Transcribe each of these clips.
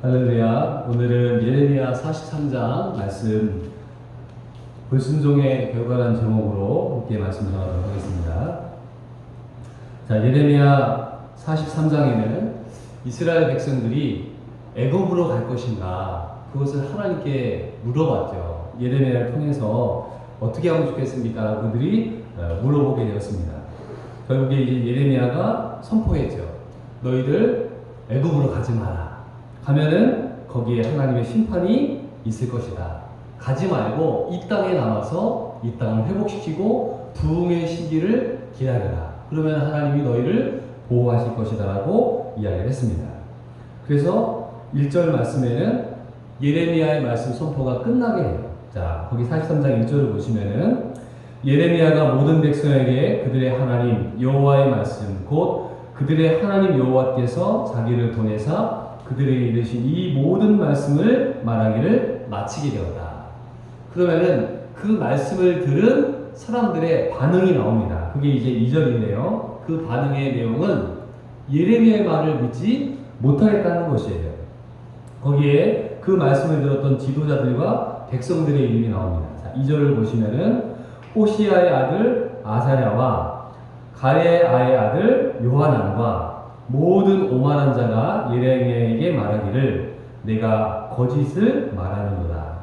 할렐루야. 오늘은 예레미야 43장 말씀 불순종의 결과라는 제목으로 함께 말씀 전하도록 하겠습니다. 자, 예레미야 43장에는 이스라엘 백성들이 애굽으로 갈 것인가 그것을 하나님께 물어봤죠. 예레미야를 통해서 어떻게 하면 좋겠습니까? 그들이 물어보게 되었습니다. 결국에 이제 예레미야가 선포했죠. 너희들 애굽으로 가지 마라. 가면은 거기에 하나님의 심판이 있을 것이다. 가지 말고 이 땅에 남아서 이 땅을 회복시키고 부흥의 시기를 기다려라. 그러면 하나님이 너희를 보호하실 것이다 라고 이야기를 했습니다. 그래서 1절 말씀에는 예레미야의 말씀 선포가 끝나게 해요. 자, 거기 43장 1절을 보시면은 예레미야가 모든 백성에게 그들의 하나님 여호와의 말씀 곧 그들의 하나님 여호와께서 자기를 보내사 그들에게 이르신 이 모든 말씀을 말하기를 마치게 되었다. 그러면은 그 말씀을 들은 사람들의 반응이 나옵니다. 그게 이제 2절인데요. 그 반응의 내용은 예레미야의 말을 믿지 못하겠다는 것이에요. 거기에 그 말씀을 들었던 지도자들과 백성들의 이름이 나옵니다. 자, 2절을 보시면은 호시아의 아들 아사랴와 가레아의 아들 요하난과 모든 오만한 자가 예레미야에게 말하기를 내가 거짓을 말하는도다.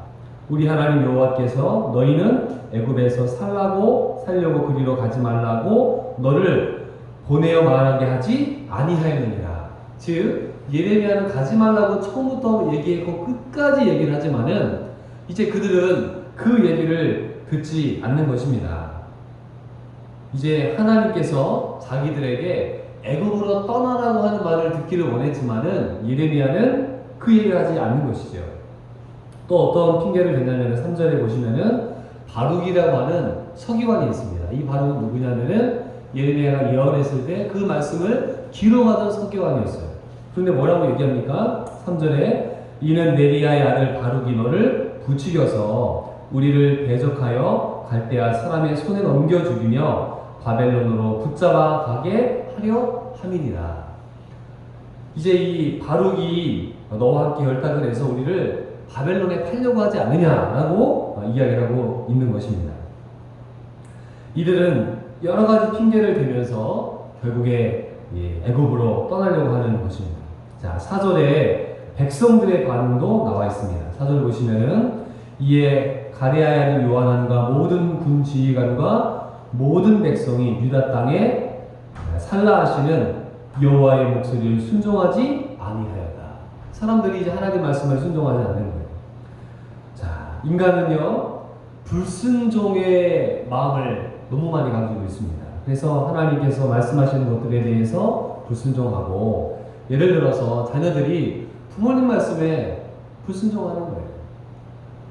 우리 하나님 여호와께서 너희는 애굽에서 살려고 그리로 가지 말라고 너를 보내어 말하게 하지 아니하였느니라. 즉 예레미야는 가지 말라고 처음부터 얘기했고 끝까지 얘기를 하지만은 이제 그들은 그 얘기를 듣지 않는 것입니다. 이제 하나님께서 자기들에게 애굽으로 떠나라고 하는 말을 듣기를 원했지만은 예레미야는 그 얘기를 하지 않는 것이죠. 또 어떤 핑계를 대냐면 3절에 보시면은 바룩이라고 하는 서기관이 있습니다. 이 바룩은 누구냐면은 예레미야가 예언했을 때 그 말씀을 기록하던 서기관이었어요. 그런데 뭐라고 얘기합니까? 3절에 이는 네리야의 아들 바룩이 너를 부추겨서 우리를 대적하여 갈대아 사람의 손에 넘겨 죽이며 바벨론으로 붙잡아 가게 하려 함이니라. 이제 이 바룩이 너와 함께 결탁을 해서 우리를 바벨론에 팔려고 하지 않느냐라고 이야기를 하고 있는 것입니다. 이들은 여러 가지 핑계를 대면서 결국에 애굽으로 떠나려고 하는 것입니다. 자, 4절에 백성들의 반응도 나와 있습니다. 4절 보시면은 이에 가레아의 아들 요하난과 모든 군 지휘관과 모든 백성이 유다 땅에 살라 하시는 여호와의 목소리를 순종하지 아니하였다. 사람들이 이제 하나님 말씀을 순종하지 않는 거예요. 자, 인간은요 불순종의 마음을 너무 많이 가지고 있습니다. 그래서 하나님께서 말씀하시는 것들에 대해서 불순종하고, 예를 들어서 자녀들이 부모님 말씀에 불순종하는 거예요.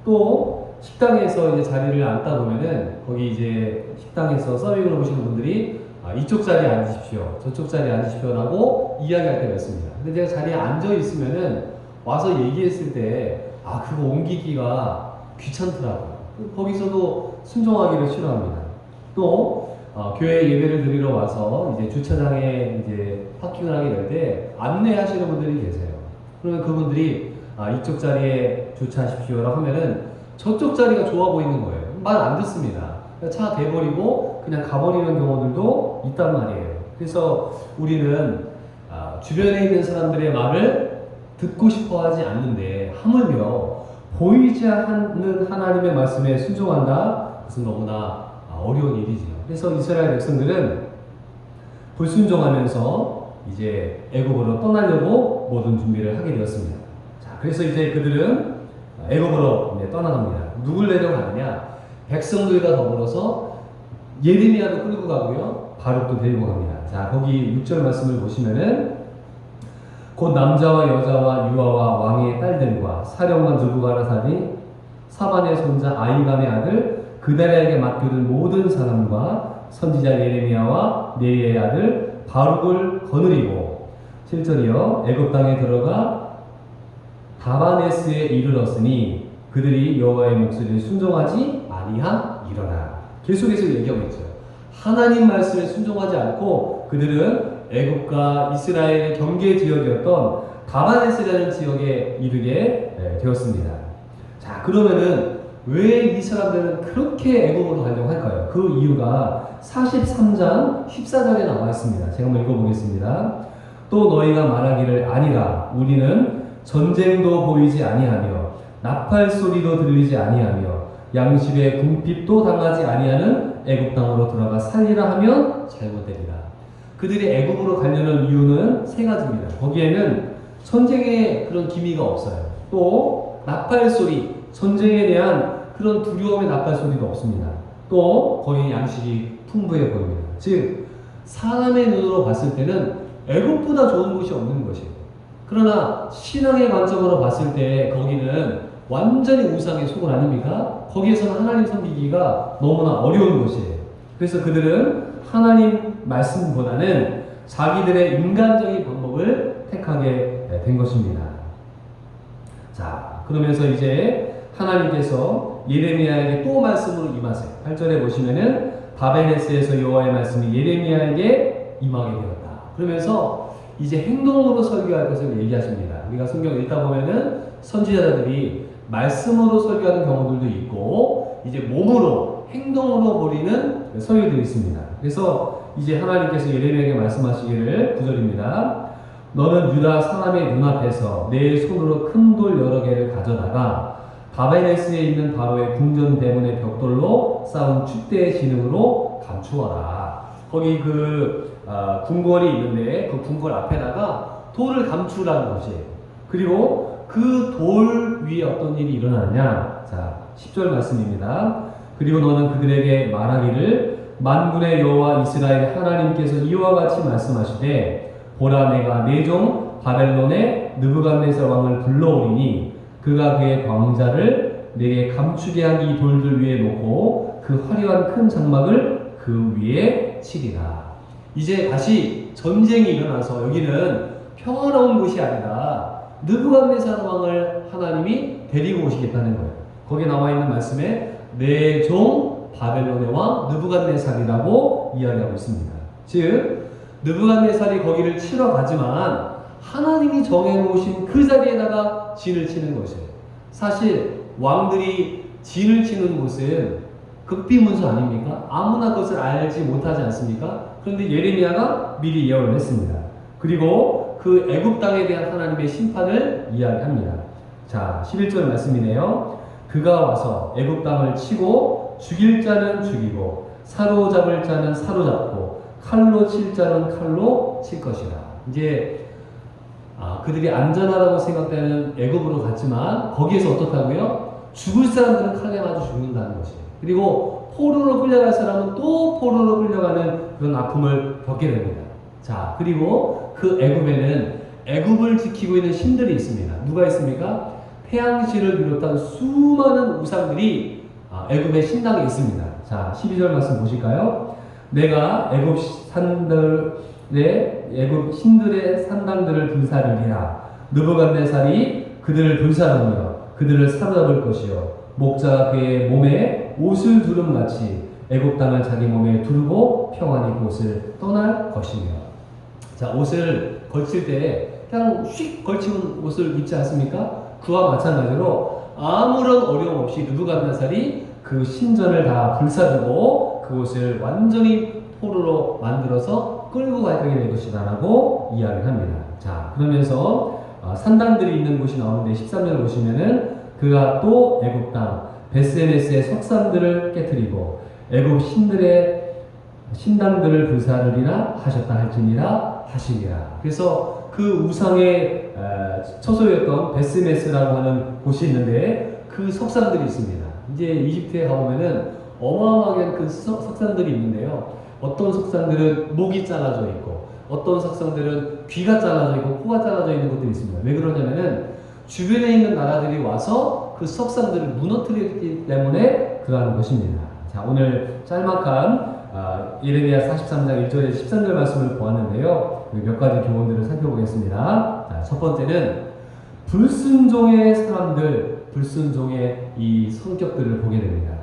또 식당에서 이제 자리를 앉다 보면은 거기 이제 식당에서 서빙을 오시는 분들이 이쪽 자리에 앉으십시오, 저쪽 자리에 앉으십시오라고 이야기할 때가 있습니다. 근데 제가 자리에 앉아 있으면은 와서 얘기했을 때 그거 옮기기가 귀찮더라고요. 거기서도 순종하기를 싫어합니다. 또 교회 예배를 드리러 와서 이제 주차장에 이제 파킹을 하게 될 때 안내하시는 분들이 계세요. 그러면 그분들이 이쪽 자리에 주차하십시오라고 하면은 저쪽 자리가 좋아 보이는 거예요. 말 안 듣습니다. 차 대버리고 그냥 가버리는 경우들도 있단 말이에요. 그래서 우리는 주변에 있는 사람들의 말을 듣고 싶어 하지 않는데 하물며 보이지 않는 하나님의 말씀에 순종한다? 그것은 너무나 어려운 일이지요. 그래서 이스라엘 백성들은 불순종하면서 이제 애굽으로 떠나려고 모든 준비를 하게 되었습니다. 자, 그래서 이제 그들은 애굽으로 떠나갑니다. 누굴 내려가느냐? 백성들과 더불어서 예레미야도 끌고 가고요, 바룩도 데리고 갑니다. 자, 거기 6절 말씀을 보시면은 곧 남자와 여자와 유아와 왕의 딸들과 사령관 느부갓네살이 사반의 손자 아히감의 아들 그다랴에게 맡겨둔 모든 사람과 선지자 예레미야와 네리야의 아들 바룩을 거느리고 7절이요 애굽 땅에 들어가 다바네스에 이르렀으니 그들이 여호와의 목소리를 순종하지 아니함이러라. 계속해서 얘기하고 있어요. 하나님 말씀에 순종하지 않고 그들은 애굽과 이스라엘의 경계 지역이었던 다마네스라는 지역에 이르게 되었습니다. 자, 그러면은 왜 이 사람들은 그렇게 애굽으로 가려고 할까요? 그 이유가 43장 14절에 나와 있습니다. 제가 한번 읽어보겠습니다. 또 너희가 말하기를 아니라 우리는 전쟁도 보이지 아니하며 나팔 소리도 들리지 아니하며 양식의 궁핍도 당하지 아니하는 애굽 땅으로 들어가 살리라 하면 잘못되리라. 그들이 애굽으로 가려는 이유는 세 가지입니다. 거기에는 전쟁의 그런 기미가 없어요. 또 나팔 소리, 전쟁에 대한 그런 두려움의 나팔 소리도 없습니다. 또 거기 양식이 풍부해 보입니다. 즉 사람의 눈으로 봤을 때는 애굽보다 좋은 곳이 없는 것이에요. 그러나 신앙의 관점으로 봤을 때 거기는 완전히 우상의 속을 아닙니까? 거기에서는 하나님 섬기기가 너무나 어려운 곳이에요. 그래서 그들은 하나님 말씀보다는 자기들의 인간적인 방법을 택하게 된 것입니다. 자, 그러면서 이제 하나님께서 예레미야에게 또 말씀으로 임하세요. 8절에 보시면은 바베네스에서 여호와의 말씀이 예레미야에게 임하게 되었다. 그러면서 이제 행동으로 설교할 것을 얘기하십니다. 우리가 성경 읽다 보면은 선지자들이 말씀으로 설교하는 경우들도 있고 이제 몸으로 행동으로 벌이는 설교들이 있습니다. 그래서 이제 하나님께서 예레미야에게 말씀하시기를 9절입니다. 너는 유다 사람의 눈앞에서 내 손으로 큰 돌 여러 개를 가져다가 바베네스에 있는 바로의 궁전 대문의 벽돌로 쌓은 축대의 진흙으로 감추어라. 거기 궁궐이 있는데 그 궁궐 앞에다가 돌을 감추라는 것이에요. 그리고 그 돌 위에 어떤 일이 일어나느냐? 자, 10절 말씀입니다. 그리고 너는 그들에게 말하기를 만군의 여호와 이스라엘 하나님께서 이와 같이 말씀하시되 보라 내가 내 종 바벨론의 느부갓네살 왕을 불러오리니 그가 그의 광자를 내게 감추게 한 이 돌들 위에 놓고 그 화려한 큰 장막을 그 위에 치리라. 이제 다시 전쟁이 일어나서 여기는 평화로운 곳이 아니라 느부갓네살 왕을 하나님이 데리고 오시겠다는 거예요. 거기에 나와 있는 말씀에 내 종 바벨론의 왕 느부갓네살이라고 이야기하고 있습니다. 즉 느부갓네살이 거기를 치러 가지만 하나님이 정해놓으신 그 자리에다가 진을 치는 것이에요. 사실 왕들이 진을 치는 곳은 극비문서 아닙니까? 아무나 그것을 알지 못하지 않습니까? 그런데 예레미야가 미리 예언을 했습니다. 그리고 그 애굽 땅에 대한 하나님의 심판을 이야기합니다. 자, 11절 말씀이네요. 그가 와서 애굽 땅을 치고 죽일 자는 죽이고 사로잡을 자는 사로잡고 칼로 칠 자는 칼로 칠 것이라. 이제 그들이 안전하다고 생각되는 애굽으로 갔지만 거기에서 어떻다고요? 죽을 사람들은 칼에 맞아 죽는다는 것이에요. 그리고 포로로 끌려갈 사람은 또 포로로 끌려가는 그런 아픔을 겪게 됩니다. 자, 그리고 그 애굽에는 애굽을 지키고 있는 신들이 있습니다. 누가 있습니까? 태양신을 비롯한 수많은 우상들이 애굽의 신당에 있습니다. 자, 12절 말씀 보실까요? 내가 애굽 신들의 산당들을 불사르리라. 느부갓네살이 그들을 불사르며 그들을 사로잡을 것이요 목자가 그의 몸에 옷을 두름 같이 애굽 땅을 자기 몸에 두르고 평안히 그곳을 떠날 것이며. 자, 옷을 걸칠 때 그냥 휙 걸치는 옷을 입지 않습니까? 그와 마찬가지로 아무런 어려움 없이 느부갓네살이 그 신전을 다 불사르고 그곳을 완전히 포로로 만들어서 끌고 가게 될 것이다 라고 이야기를 합니다. 자, 그러면서 산당들이 있는 곳이 나오는데 13절을 보시면은 그가 또 애굽 땅 베스메스의 석산들을 깨뜨리고 애굽 신들의 신당들을 불사르리라 하셨다 할지니라 하시니라. 그래서 그 우상의 처소였던 베스메스라고 하는 곳이 있는데 그 석산들이 있습니다. 이제 이집트에 가보면은 어마어마하게 그 석산들이 있는데요. 어떤 석산들은 목이 잘라져 있고 어떤 석산들은 귀가 잘라져 있고 코가 잘라져 있는 것들이 있습니다. 왜 그러냐면은 주변에 있는 나라들이 와서 그 석산들을 무너뜨렸기 때문에 그러한 것입니다. 자, 오늘 짤막한 예레미야 43장 1절에 13절 말씀을 보았는데요. 몇 가지 교훈들을 살펴보겠습니다. 자, 첫 번째는 불순종의 사람들, 불순종의 이 성격들을 보게 됩니다.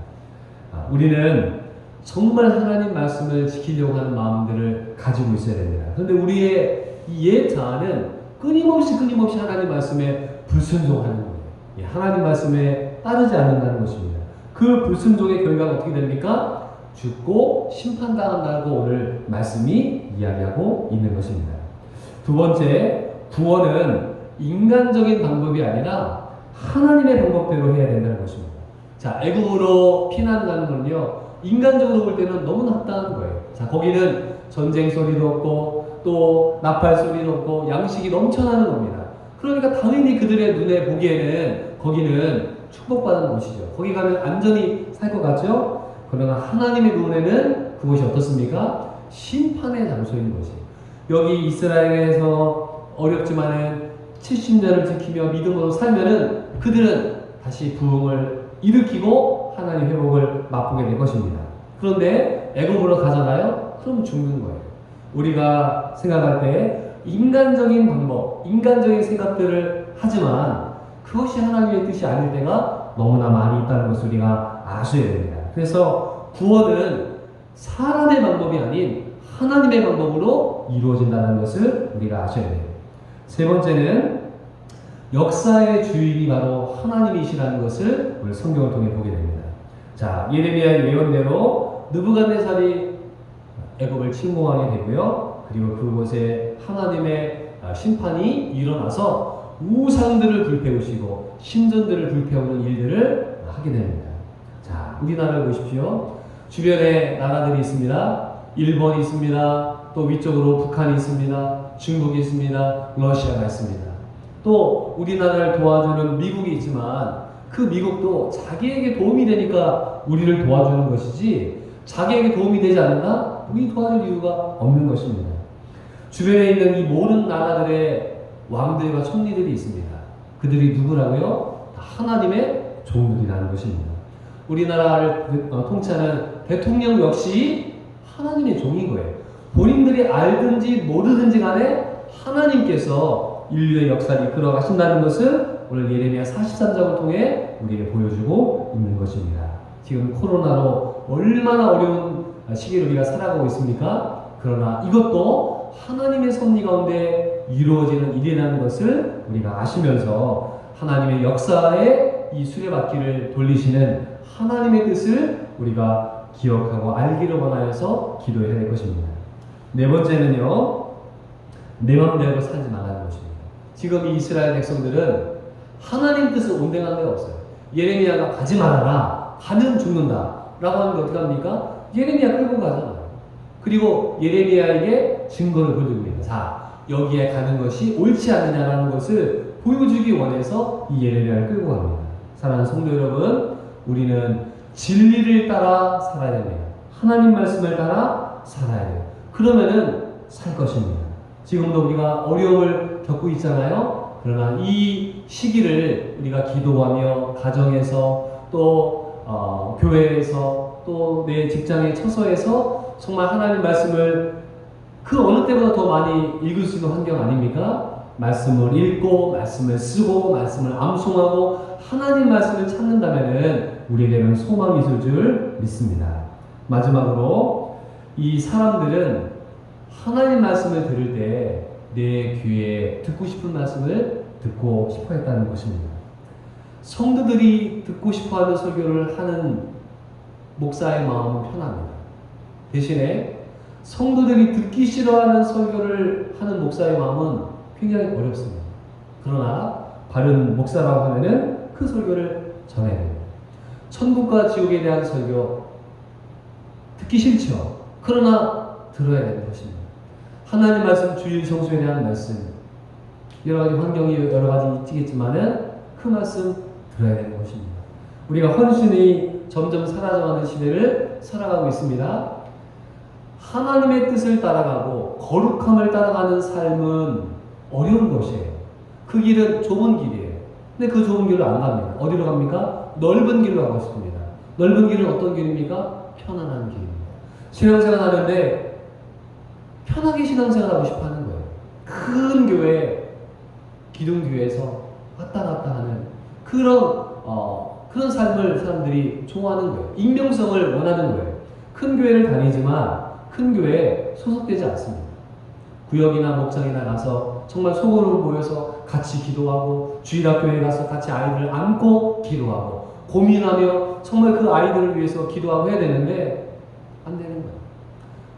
우리는 정말 하나님 말씀을 지키려고 하는 마음들을 가지고 있어야 됩니다. 그런데 우리의 이 옛 자아는 끊임없이 하나님 말씀에 불순종하는 거예요. 예, 하나님 말씀에 따르지 않는다는 것입니다. 그 불순종의 결과가 어떻게 됩니까? 죽고 심판당한다고 오늘 말씀이 이야기하고 있는 것입니다. 두 번째, 구원은 인간적인 방법이 아니라 하나님의 방법대로 해야 된다는 것입니다. 자, 애국으로 피난 가는 건요, 인간적으로 볼 때는 너무 합당한 거예요. 자, 거기는 전쟁 소리도 없고 또 나팔 소리도 없고 양식이 넘쳐나는 겁니다. 그러니까 당연히 그들의 눈에 보기에는 거기는 축복받은 곳이죠. 거기 가면 안전히 살 것 같죠? 그러나 하나님의 눈에는 그곳이 어떻습니까? 심판의 장소인 것이. 여기 이스라엘에서 어렵지만은 70년을 지키며 믿음으로 살면은 그들은 다시 부흥을 일으키고 하나님 회복을 맛보게 될 것입니다. 그런데 애굽으로 가잖아요? 그럼 죽는 거예요. 우리가 생각할 때 인간적인 방법, 인간적인 생각들을 하지만 그것이 하나님의 뜻이 아닐 때가 너무나 많이 있다는 것을 우리가 아셔야 됩니다. 그래서 구원은 사람의 방법이 아닌 하나님의 방법으로 이루어진다는 것을 우리가 아셔야 돼요. 세 번째는 역사의 주인이 바로 하나님이시라는 것을 오늘 성경을 통해 보게 됩니다. 자, 예레미야의 예언대로 느부갓네살이 애굽을 침공하게 되고요. 그리고 그곳에 하나님의 심판이 일어나서 우상들을 불태우시고 신전들을 불태우는 일들을 하게 됩니다. 자, 우리나라를 보십시오. 주변에 나라들이 있습니다. 일본이 있습니다. 또 위쪽으로 북한이 있습니다. 중국이 있습니다. 러시아가 있습니다. 또 우리나라를 도와주는 미국이 있지만 그 미국도 자기에게 도움이 되니까 우리를 도와주는 것이지 자기에게 도움이 되지 않는다? 우리 도와줄 이유가 없는 것입니다. 주변에 있는 이 모든 나라들의 왕들과 총리들이 있습니다. 그들이 누구라고요? 하나님의 종들이라는 것입니다. 우리나라를 통치하는 대통령 역시 하나님의 종인 거예요. 본인들이 알든지 모르든지 간에 하나님께서 인류의 역사를 이끌어 가신다는 것을 오늘 예레미야 43장을 통해 우리에게 보여주고 있는 것입니다. 지금 코로나로 얼마나 어려운 시기를 우리가 살아가고 있습니까? 그러나 이것도 하나님의 섭리 가운데 이루어지는 일이라는 것을 우리가 아시면서 하나님의 역사에 이 수레바퀴를 돌리시는 하나님의 뜻을 우리가 기억하고 알기를 원하여서 기도해야 될 것입니다. 네 번째는요, 내 맘대로 살지 말라는 것입니다. 지금 이 이스라엘 백성들은 하나님 뜻을 온당한 데가 없어요. 예레미야가 가지 말아라, 가면 죽는다 라고 하는데 어떻게 합니까? 예레미야 끌고 가잖아요. 그리고 예레미야에게 증거를 보여줍니다. 자, 여기에 가는 것이 옳지 않느냐라는 것을 보여주기 원해서 이 예레미야를 끌고 갑니다. 사랑하는 성도 여러분, 우리는 진리를 따라 살아야 됩니다. 하나님 말씀을 따라 살아야 돼요. 그러면은 살 것입니다. 지금도 우리가 어려움을 겪고 있잖아요. 그러나 이 시기를 우리가 기도하며 가정에서 또 교회에서 또 내 직장의 처소에서 정말 하나님 말씀을 그 어느 때보다 더 많이 읽을 수 있는 환경 아닙니까? 말씀을 읽고 말씀을 쓰고 말씀을 암송하고 하나님 말씀을 찾는다면은 우리에게는 소망이 있을 줄 믿습니다. 마지막으로 이 사람들은 하나님 말씀을 들을 때 내 귀에 듣고 싶은 말씀을 듣고 싶어 했다는 것입니다. 성도들이 듣고 싶어 하는 설교를 하는 목사의 마음은 편합니다. 대신에 성도들이 듣기 싫어하는 설교를 하는 목사의 마음은 굉장히 어렵습니다. 그러나 바른 목사라고 하면은 그 설교를 전해야 됩니다. 천국과 지옥에 대한 설교 듣기 싫죠. 그러나 들어야 되는 것입니다. 하나님 말씀, 주일 성수에 대한 말씀, 여러 가지 환경이 여러 가지 있겠지만은 그 말씀 들어야 되는 것입니다. 우리가 헌신이 점점 사라져가는 시대를 살아가고 있습니다. 하나님의 뜻을 따라가고 거룩함을 따라가는 삶은 어려운 것이에요. 그 길은 좁은 길이에요. 근데 그 좁은 길로 안 갑니다. 어디로 갑니까? 넓은 길로 가고 싶습니다. 넓은 길은 어떤 길입니까? 편안한 길입니다. 신앙생활 하는데 편하게 신앙생활하고 싶어 하는 거예요. 큰 교회, 기둥교회에서 왔다 갔다 하는 그런 삶을 사람들이 좋아하는 거예요. 익명성을 원하는 거예요. 큰 교회를 다니지만 큰 교회에 소속되지 않습니다. 구역이나 목장이나 가서 정말 소그룹 모여서 같이 기도하고 주일학교에 가서 같이 아이들을 안고 기도하고 고민하며 정말 그 아이들을 위해서 기도하고 해야 되는데 안 되는 거예요.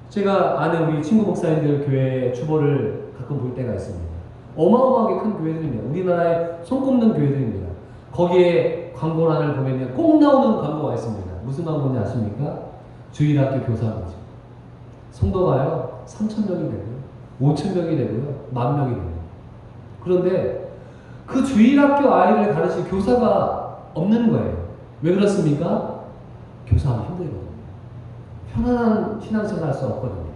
제가 아는 우리 친구 목사님들 교회 주보를 가끔 볼 때가 있습니다. 어마어마하게 큰 교회들입니다. 우리나라에 손꼽는 교회들입니다. 거기에 광고란을 보면 꼭 나오는 광고가 있습니다. 무슨 광고인지 아십니까? 주일학교 교사거죠. 성도가요 3,000명이 되고요 5,000명이 되고요 10,000명이 되고요. 그런데 그 주일학교 아이를 가르칠 교사가 없는 거예요. 왜 그렇습니까? 교사하기 힘들거든요. 편안한 신앙생활 할 수 없거든요.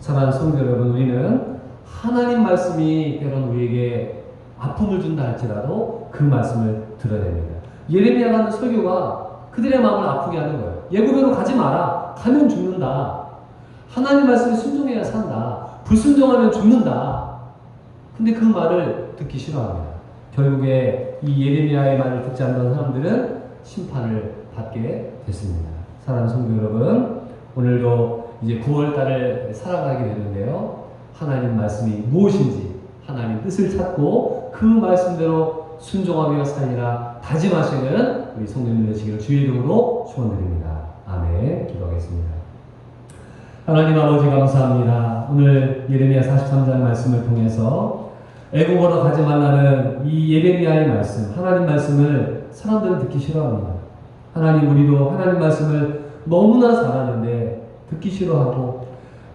사랑하는 성도 여러분, 우리는 하나님 말씀이 때론 우리에게 아픔을 준다 할지라도 그 말씀을 들어야 됩니다. 예레미야가 하는 설교가 그들의 마음을 아프게 하는 거예요. 예고배로 가지 마라. 가면 죽는다. 하나님 말씀에 순종해야 산다. 불순종하면 죽는다. 근데 그 말을 듣기 싫어합니다. 결국에 이 예레미야의 말을 듣지 않는 사람들은 심판을 받게 됐습니다. 사랑하는 성도 여러분, 오늘도 이제 9월달을 살아가게 되는데요. 하나님 말씀이 무엇인지 하나님 뜻을 찾고 그 말씀대로 순종하며 살리라 다짐하시는 우리 성도님들 되시기를 주의 이름으로 축원드립니다. 아멘. 기도하겠습니다. 하나님 아버지 감사합니다. 오늘 예레미야 43장 말씀을 통해서 애국으로 가지 말라는 이 예레미야의 말씀, 하나님 말씀을 사람들은 듣기 싫어합니다. 하나님, 우리도 하나님 말씀을 너무나 잘하는데 듣기 싫어하고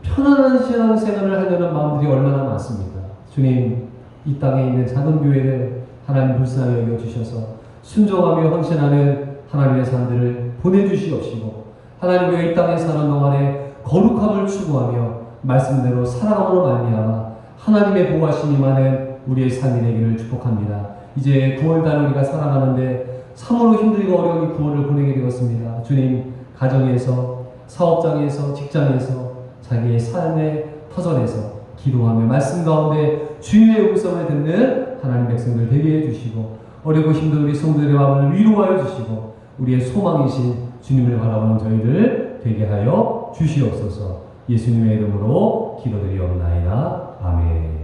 편안한 신앙생활을 하려는 마음들이 얼마나 많습니까? 주님, 이 땅에 있는 작은 교회를 하나님 불쌍히 여겨주셔서 순종하며 헌신하는 하나님의 사람들을 보내주시옵시고, 하나님 우리가 이 땅에 사는 동안에 거룩함을 추구하며 말씀대로 살아감으로 말미암아 하나님의 보호하심이 많은 우리의 삶이 되기를 축복합니다. 이제 9월달 우리가 살아가는데 참으로 힘들고 어려운 이 9월을 보내게 되었습니다. 주님, 가정에서, 사업장에서, 직장에서, 자기의 삶의 터전에서 기도하며 말씀 가운데 주님의 음성을 듣는 하나님 백성들 되게 해주시고, 어렵고 힘든 우리 성도들의 마음을 위로하여 주시고, 우리의 소망이신 주님을 바라보는 저희들 되게 하여 주시옵소서. 예수님의 이름으로 기도드리옵나이다. 아멘.